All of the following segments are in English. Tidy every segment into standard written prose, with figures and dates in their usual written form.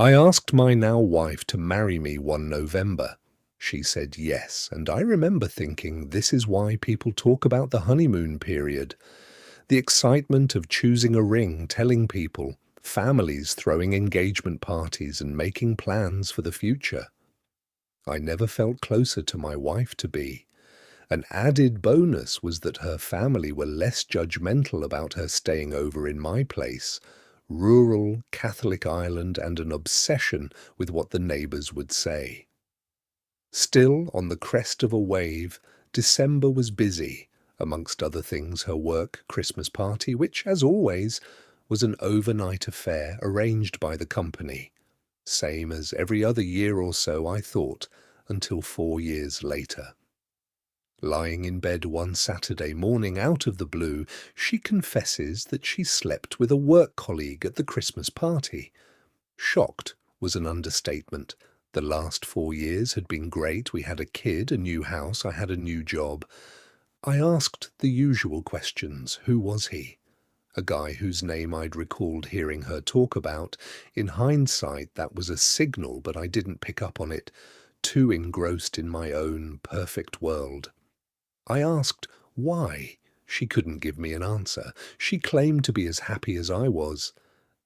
I asked my now wife to marry me one November. She said yes, and I remember thinking this is why people talk about the honeymoon period. The excitement of choosing a ring, telling people, families throwing engagement parties and making plans for the future. I never felt closer to my wife-to-be. An added bonus was that her family were less judgmental about her staying over in my place, rural Catholic Ireland, and an obsession with what the neighbours would say. Still, on the crest of a wave, December was busy, amongst other things her work Christmas party, which, as always, was an overnight affair arranged by the company. Same as every other year or so, I thought, until 4 years later. Lying in bed one Saturday morning out of the blue, she confesses that she slept with a work colleague at the Christmas party. Shocked was an understatement. The last 4 years had been great. We had a kid, a new house, I had a new job. I asked the usual questions. Who was he? A guy whose name I'd recalled hearing her talk about. In hindsight, that was a signal, but I didn't pick up on it, too engrossed in my own perfect world. I asked why. She couldn't give me an answer. She claimed to be as happy as I was,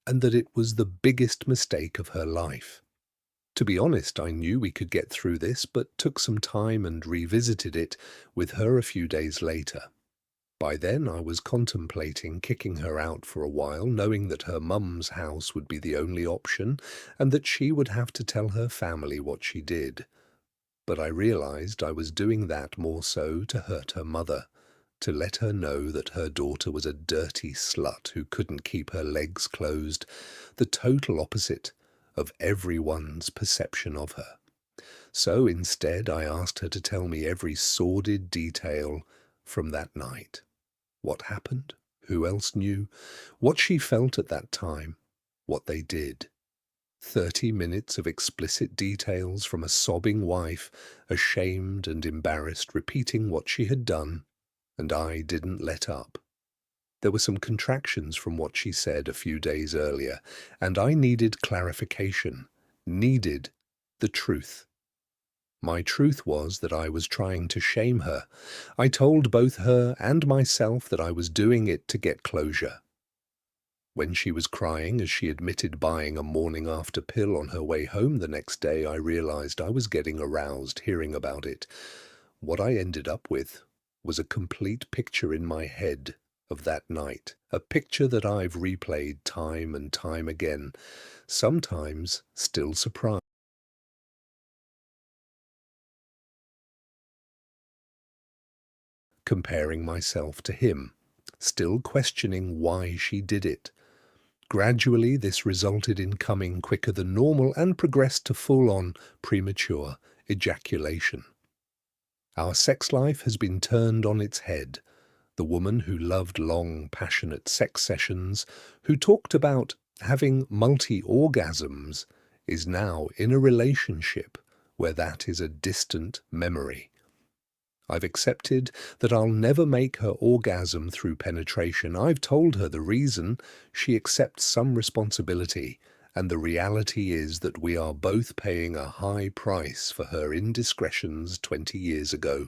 and that it was the biggest mistake of her life. To be honest, I knew we could get through this, but took some time and revisited it with her a few days later. By then I was contemplating kicking her out for a while, knowing that her mum's house would be the only option and that she would have to tell her family what she did. But I realized I was doing that more so to hurt her mother, to let her know that her daughter was a dirty slut who couldn't keep her legs closed, the total opposite of everyone's perception of her. So instead I asked her to tell me every sordid detail from that night. What happened? Who else knew? What she felt at that time? What they did? 30 minutes of explicit details from a sobbing wife, ashamed and embarrassed, repeating what she had done, and I didn't let up. There were some contractions from what she said a few days earlier, and I needed clarification, needed the truth. My truth was that I was trying to shame her. I told both her and myself that I was doing it to get closure. When she was crying as she admitted buying a morning after pill on her way home the next day, I realized I was getting aroused hearing about it. What I ended up with was a complete picture in my head of that night, a picture that I've replayed time and time again, sometimes still surprised. Comparing myself to him, still questioning why she did it. Gradually, this resulted in coming quicker than normal and progressed to full-on premature ejaculation. Our sex life has been turned on its head. The woman who loved long, passionate sex sessions, who talked about having multi-orgasms, is now in a relationship where that is a distant memory. I've accepted that I'll never make her orgasm through penetration. I've told her the reason. She accepts some responsibility, and the reality is that we are both paying a high price for her indiscretions 20 years ago.